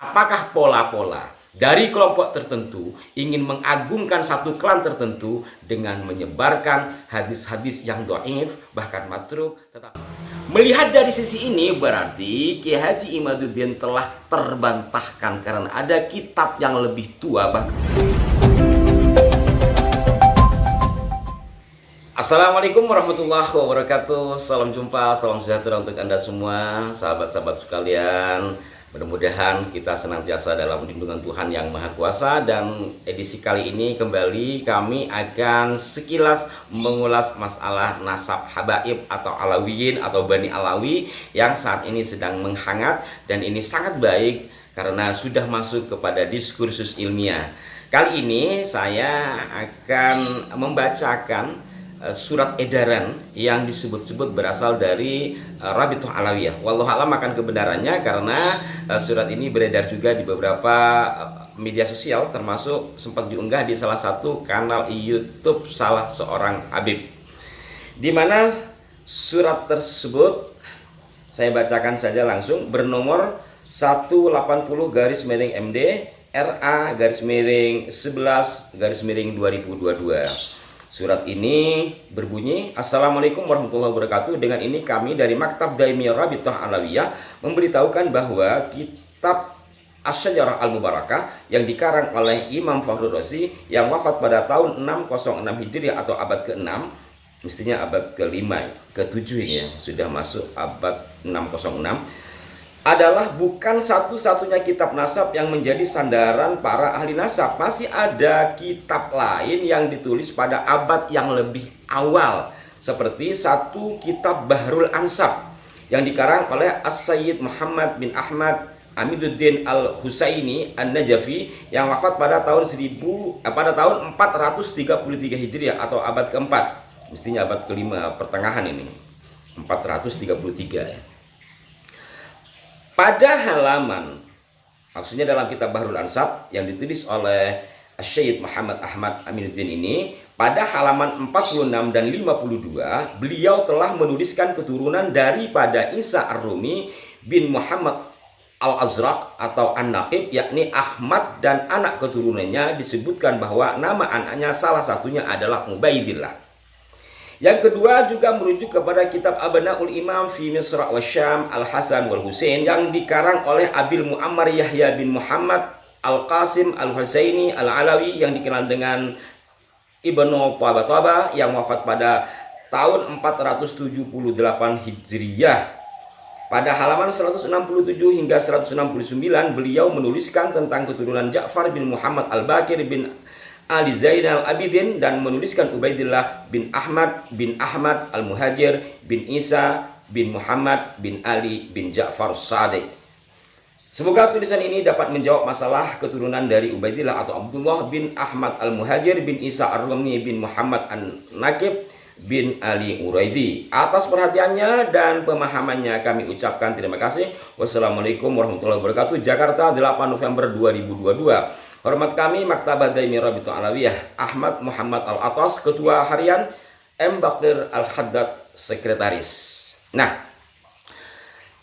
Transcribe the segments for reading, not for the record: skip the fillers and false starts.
Apakah pola-pola dari kelompok tertentu ingin mengagungkan satu klan tertentu dengan menyebarkan hadis-hadis yang dhaif bahkan matruk? Melihat dari sisi ini berarti Kiai Haji Imaduddin telah terbantahkan karena ada kitab yang lebih tua bahkan. Assalamualaikum warahmatullahi wabarakatuh. Salam jumpa, salam sejahtera untuk Anda semua, sahabat-sahabat sekalian. Mudah-mudahan kita senantiasa dalam lindungan Tuhan Yang Maha Kuasa. Dan edisi kali ini kembali kami akan sekilas mengulas masalah nasab habaib atau Alawiyin atau Bani Alawi yang saat ini sedang menghangat. Dan ini sangat baik karena sudah masuk kepada diskursus ilmiah. Kali ini saya akan membacakan surat edaran yang disebut-sebut berasal dari Rabithah Alawiyah. Wallahu alam akan kebenarannya karena surat ini beredar juga di beberapa media sosial, termasuk sempat diunggah di salah satu kanal YouTube salah seorang habib. Di mana surat tersebut saya bacakan saja langsung, bernomor 180/MD RA/11/2022. Surat ini berbunyi, Assalamualaikum warahmatullahi wabarakatuh. Dengan ini kami dari Maktab Daimiyah Rabithah Alawiyah memberitahukan bahwa kitab Asy-Syajarah Al-Mubarakah yang dikarang oleh Imam Fakhrur Razi yang wafat pada tahun 606 Hijriah atau abad ke-6, mestinya abad ke-5, ke-7 ini ya, sudah masuk abad 606, adalah bukan satu-satunya kitab nasab yang menjadi sandaran para ahli nasab. Masih ada kitab lain yang ditulis pada abad yang lebih awal, seperti satu kitab Bahrul Ansab yang dikarang oleh As-Sayyid Muhammad bin Ahmad Amiduddin Al-Husaini An-Najafi yang wafat pada tahun 433 Hijriah atau abad keempat, mestinya abad kelima pertengahan ini, 433 ya. Pada halaman, maksudnya dalam kitab Bahrul Ansab yang ditulis oleh Syed Muhammad Ahmad Aminuddin ini, pada halaman 46 dan 52 beliau telah menuliskan keturunan daripada Isa Ar-Rumi bin Muhammad Al-Azraq atau An-Naqib, yakni Ahmad, dan anak keturunannya disebutkan bahwa nama anaknya salah satunya adalah Ubaidillah. Yang kedua juga merujuk kepada kitab Abnaul Imam fi Misra wa Syam Al-Hasan wal Husain yang dikarang oleh Abil Muammar Yahya bin Muhammad Al-Qasim Al-Husaini Al-Alawi yang dikenal dengan Ibnu Tabataba yang wafat pada tahun 478 Hijriyah. Pada halaman 167 hingga 169 beliau menuliskan tentang keturunan Ja'far bin Muhammad Al-Bakir bin Ali Zainal Abidin dan menuliskan Ubaidillah bin Ahmad Al-Muhajir bin Isa bin Muhammad bin Ali bin Ja'far Sadiq. Semoga tulisan ini dapat menjawab masalah keturunan dari Ubaidillah atau Abdullah bin Ahmad Al-Muhajir bin Isa Ar-Rumi bin Muhammad An-Naqib bin Ali Uraidi. Atas perhatiannya dan pemahamannya kami ucapkan terima kasih. Wassalamualaikum warahmatullahi wabarakatuh. Jakarta, 8 November 2022. Hormat kami Maktabah Daimiyah Rabithah Alawiyah, Ahmad Muhammad Al-Atas, Ketua Harian, M. Bakir Al-Haddad, Sekretaris. Nah,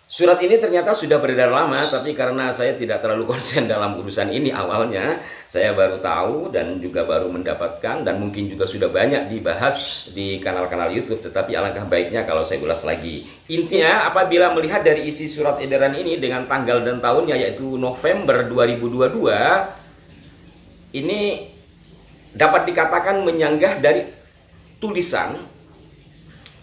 surat ini ternyata sudah beredar lama, tapi karena saya tidak terlalu konsen dalam urusan ini awalnya, saya baru tahu dan juga baru mendapatkan, dan mungkin juga sudah banyak dibahas di kanal-kanal YouTube, tetapi alangkah baiknya kalau saya ulas lagi. Intinya, apabila melihat dari isi surat edaran ini dengan tanggal dan tahunnya yaitu November 2022, ini dapat dikatakan menyanggah dari tulisan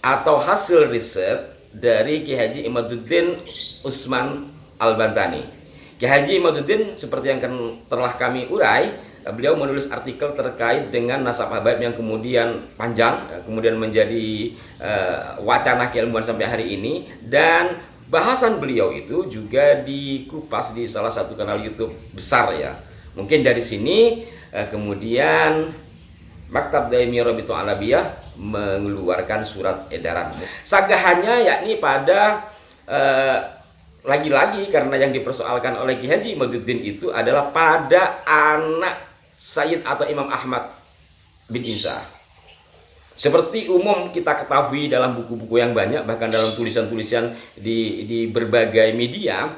atau hasil riset dari Kiai Haji Imaduddin Utsman Al-Bantani. Kiai Haji Imaduddin seperti yang telah kami urai, beliau menulis artikel terkait dengan nasab habaib yang kemudian panjang, kemudian menjadi wacana keilmuan sampai hari ini, dan bahasan beliau itu juga dikupas di salah satu kanal YouTube besar ya. Mungkin dari sini kemudian Maktab Daimiyah Rabithah Alawiyah mengeluarkan surat edaran. Sanggahannya yakni pada lagi-lagi karena yang dipersoalkan oleh Kiai Haji Imaduddin itu adalah pada anak Sayyid atau Imam Ahmad bin Isa. Seperti umum kita ketahui dalam buku-buku yang banyak, bahkan dalam tulisan-tulisan di berbagai media,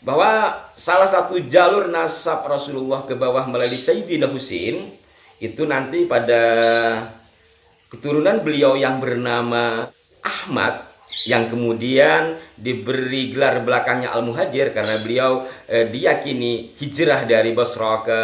bahwa salah satu jalur nasab Rasulullah ke bawah melalui Sayyidina Husain itu nanti pada keturunan beliau yang bernama Ahmad, yang kemudian diberi gelar belakangnya Al-Muhajir karena beliau diyakini hijrah dari Basra ke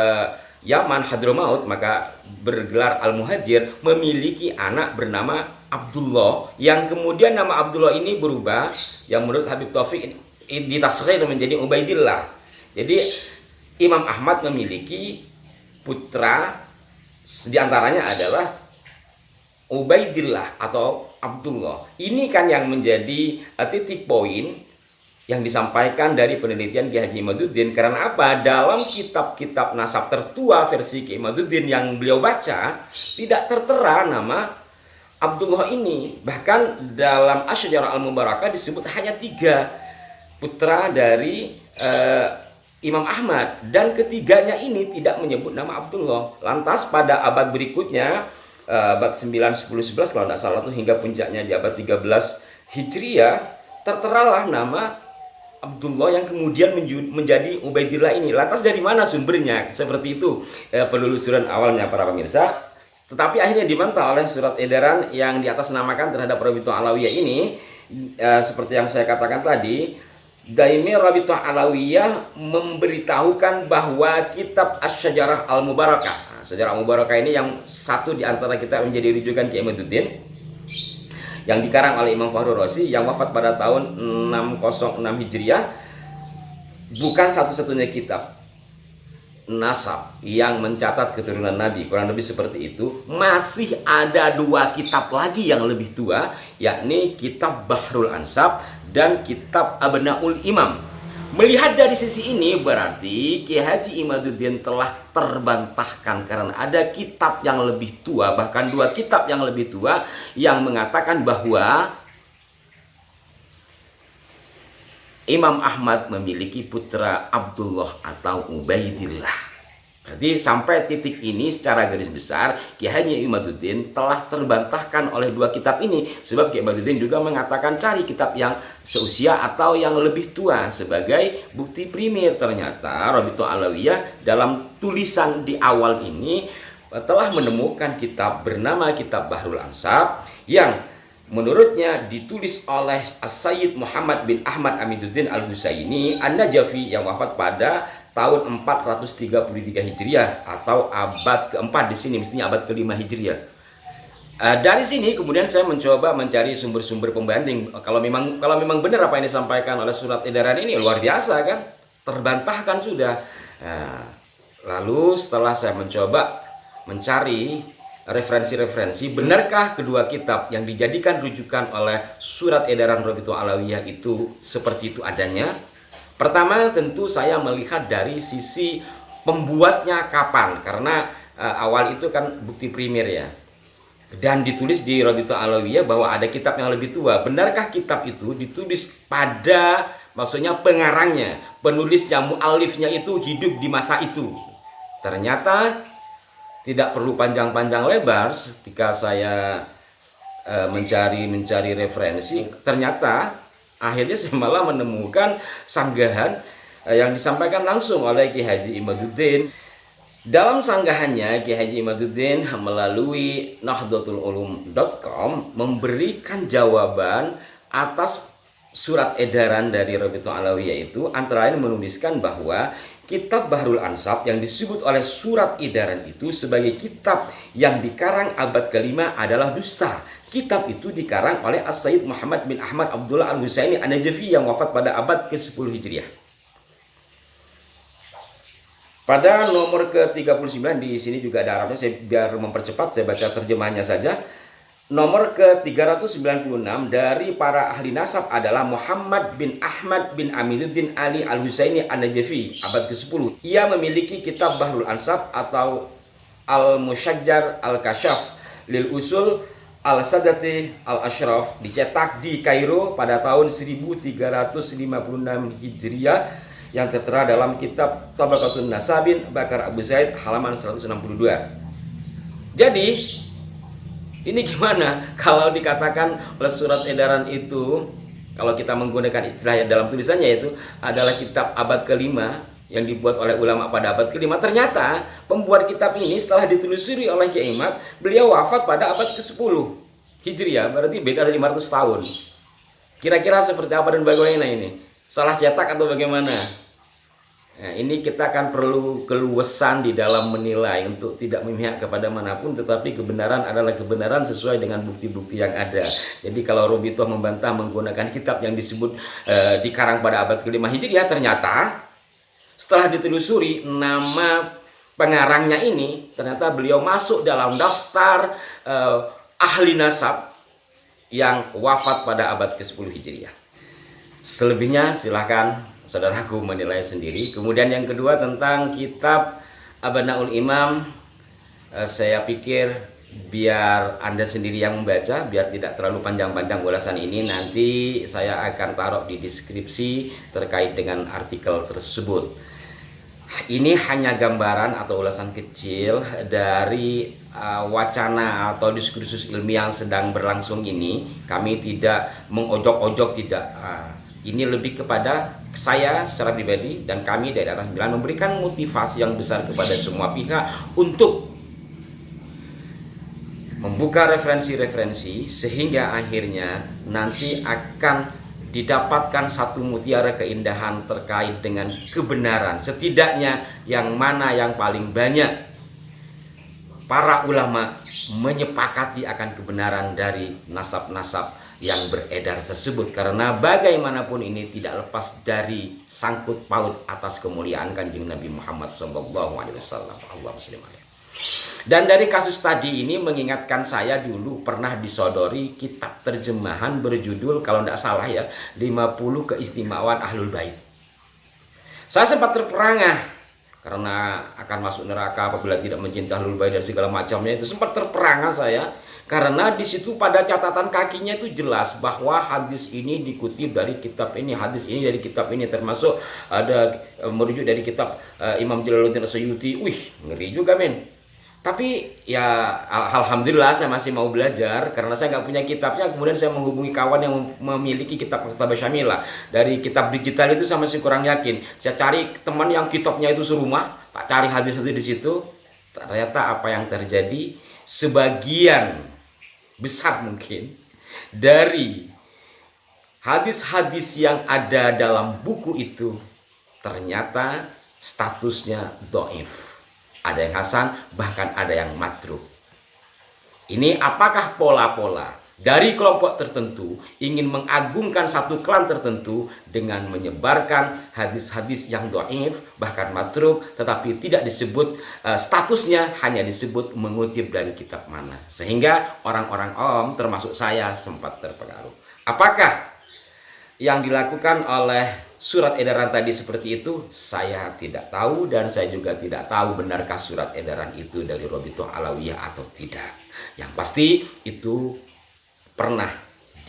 Yaman, Hadramaut, maka bergelar Al-Muhajir, memiliki anak bernama Abdullah, yang kemudian nama Abdullah ini berubah, yang menurut Habib Taufik ditasghir menjadi Ubaidillah. Jadi Imam Ahmad memiliki putra, diantaranya adalah Ubaidillah atau Abdullah. Ini kan yang menjadi titik poin yang disampaikan dari penelitian Kiai Haji Imaduddin. Karena apa? Dalam kitab-kitab nasab tertua versi Kiai Imaduddin yang beliau baca, tidak tertera nama Abdullah ini. Bahkan dalam Asy-Syajarah Al-Mubarakah disebut hanya 3 putra dari Imam Ahmad, dan ketiganya ini tidak menyebut nama Abdullah. Lantas pada abad berikutnya, abad 9, 10, 11 kalau tidak salah itu, hingga puncaknya di abad 13 Hijriah, terteralah nama Abdullah yang kemudian menjadi Ubaidillah ini. Lantas dari mana sumbernya? Seperti itu penelusuran awalnya para pemirsa. Tetapi akhirnya dibantah oleh surat edaran yang di atas namakan terhadap Rabithah Alawiyah ini. Seperti yang saya katakan tadi, Daimi Rabithah Alawiyah memberitahukan bahwa kitab Asy-Syajarah Al-Mubarakah, Sejarah Al-Mubarakah ini yang satu di antara kita menjadi rujukan Kiai Imaduddin, yang dikarang oleh Imam Fakhrur Razi yang wafat pada tahun 606 Hijriah, bukan satu-satunya kitab nasab yang mencatat keturunan Nabi, kurang lebih seperti itu. Masih ada 2 kitab lagi yang lebih tua, yakni kitab Bahrul Ansab dan kitab Abnaul Imam. Melihat dari sisi ini berarti Kiai Haji Imaduddin telah terbantahkan, karena ada kitab yang lebih tua, bahkan 2 kitab yang lebih tua yang mengatakan bahwa Imam Ahmad memiliki putra Abdullah atau Ubaidillah. Jadi sampai titik ini secara garis besar Kiai Haji Imaduddin telah terbantahkan oleh 2 kitab ini. Sebab Kiai Imaduddin juga mengatakan cari kitab yang seusia atau yang lebih tua sebagai bukti primer. Ternyata Rabithah Alawiyah dalam tulisan di awal ini telah menemukan kitab bernama Kitab Bahrul Ansab, yang menurutnya ditulis oleh As-Sayyid Muhammad bin Ahmad Amiduddin Al-Husaini An-Najafi yang wafat pada tahun 433 Hijriah atau abad keempat, di sini mestinya abad kelima Hijriah. Dari sini kemudian saya mencoba mencari sumber-sumber pembanding. Kalau memang benar apa yang disampaikan oleh surat edaran ini, luar biasa kan? Terbantahkan sudah. Lalu setelah saya mencoba mencari referensi-referensi, benarkah kedua kitab yang dijadikan rujukan oleh surat edaran Rabithah Alawiyah itu seperti itu adanya? Pertama tentu saya melihat dari sisi pembuatnya kapan, karena awal itu kan bukti primer ya, dan ditulis di Rabithah Alawiyah bahwa ada kitab yang lebih tua. Benarkah kitab itu ditulis pada, maksudnya pengarangnya, penulisnya, muallifnya itu hidup di masa itu? Ternyata tidak perlu panjang-panjang lebar ketika saya mencari referensi, ternyata akhirnya saya malah menemukan sanggahan yang disampaikan langsung oleh Kiai Haji Imaduddin. Dalam sanggahannya, Kiai Haji Imaduddin melalui nahdlatululum.com memberikan jawaban atas surat edaran dari Rabithah Alawiyah itu, antara lain menuliskan bahwa kitab Bahrul Ansab yang disebut oleh surat edaran itu sebagai kitab yang dikarang abad kelima adalah dusta. Kitab itu dikarang oleh As-Sayyid Muhammad bin Ahmad Abdullah Al-Husaini An-Najafi yang wafat pada abad ke-10 Hijriah. Pada nomor ke-39 di sini juga ada Arabnya, saya biar mempercepat saya baca terjemahnya saja. Nomor ke-396 dari para ahli nasab adalah Muhammad bin Ahmad bin Amiruddin Ali Al-Husaini An-Najafi, abad ke-10. Ia memiliki kitab Bahrul Ansab atau Al-Musyajjar Al-Kashaf Lil Usul Al-Sadati Al-Ashraf, dicetak di Kairo pada tahun 1356 Hijriah, yang tertera dalam kitab Tabaqatun Nasabin Bakar Abu Zaid halaman 162. Jadi ini gimana kalau dikatakan oleh surat edaran itu Kalau kita menggunakan istilah yang dalam tulisannya itu adalah kitab abad kelima yang dibuat oleh ulama pada abad kelima. Ternyata pembuat kitab ini setelah ditelusuri oleh Kiai Imad, beliau wafat pada abad ke-10 Hijriah, berarti beda 500 tahun. Kira-kira seperti apa dan bagaimana ini? Salah cetak atau bagaimana? Nah, ini kita akan perlu keluasan di dalam menilai untuk tidak memihak kepada manapun, tetapi kebenaran adalah kebenaran sesuai dengan bukti-bukti yang ada. Jadi kalau Robito membantah menggunakan kitab yang disebut dikarang pada abad ke-5 Hijriah, ternyata setelah ditelusuri nama pengarangnya ini, ternyata beliau masuk dalam daftar ahli nasab yang wafat pada abad ke-10 Hijriah. Selebihnya silahkan saudaraku menilai sendiri. Kemudian yang kedua tentang kitab Abnaul Imam, saya pikir biar Anda sendiri yang membaca, biar tidak terlalu panjang-panjang ulasan ini. Nanti saya akan taruh di deskripsi terkait dengan artikel tersebut. Ini hanya gambaran atau ulasan kecil dari wacana atau diskursus ilmiah yang sedang berlangsung ini. Kami tidak mengojok-ojok, tidak. Ini lebih kepada saya secara pribadi dan kami dari Arah 9 memberikan motivasi yang besar kepada semua pihak untuk membuka referensi-referensi sehingga akhirnya nanti akan didapatkan satu mutiara keindahan terkait dengan kebenaran. Setidaknya yang mana yang paling banyak para ulama menyepakati akan kebenaran dari nasab-nasab yang beredar tersebut, karena bagaimanapun ini tidak lepas dari sangkut paut atas kemuliaan Kanjeng Nabi Muhammad SAW. Dan dari kasus tadi ini mengingatkan saya dulu pernah disodori kitab terjemahan berjudul, kalau tidak salah ya, 50 keistimewaan Ahlul Bait. Saya sempat terperangah karena akan masuk neraka apabila tidak mencintai Ahlul Bait dan segala macamnya. Itu sempat terperangah saya, karena di situ pada catatan kakinya itu jelas bahwa hadis ini dikutip dari kitab ini, hadis ini dari kitab ini, termasuk ada merujuk dari kitab Imam Jalaluddin Suyuti. Wih, ngeri juga men. Tapi ya alhamdulillah saya masih mau belajar karena saya nggak punya kitabnya. Kemudian saya menghubungi kawan yang memiliki kitab Syamilah. Dari kitab digital itu saya masih kurang yakin. Saya cari teman yang kitabnya itu serumah, tak cari hadis-hadis di situ. Ternyata apa yang terjadi, sebagian besar mungkin dari hadis-hadis yang ada dalam buku itu ternyata statusnya dhaif. Ada yang hasan, bahkan ada yang matruk. Ini apakah pola-pola dari kelompok tertentu ingin mengagungkan satu klan tertentu dengan menyebarkan hadis-hadis yang dhaif, bahkan matruk, tetapi tidak disebut statusnya, hanya disebut mengutip dari kitab mana. Sehingga orang-orang awam termasuk saya sempat terpengaruh. Apakah yang dilakukan oleh surat edaran tadi seperti itu? Saya tidak tahu, dan saya juga tidak tahu benarkah surat edaran itu dari Robitoh Alawiyah atau tidak. Yang pasti itu pernah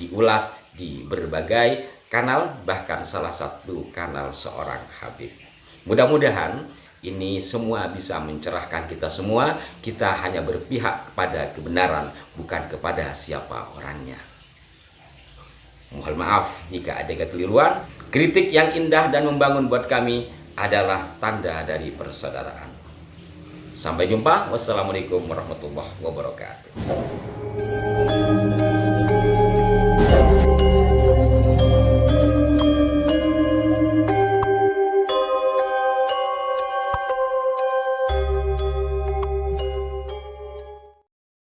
diulas di berbagai kanal, bahkan salah satu kanal seorang Habib. Mudah-mudahan ini semua bisa mencerahkan kita semua. Kita hanya berpihak pada kebenaran, bukan kepada siapa orangnya. Mohon maaf jika ada kekeliruan. Kritik yang indah dan membangun buat kami adalah tanda dari persaudaraan. Sampai jumpa. Wassalamualaikum warahmatullahi wabarakatuh.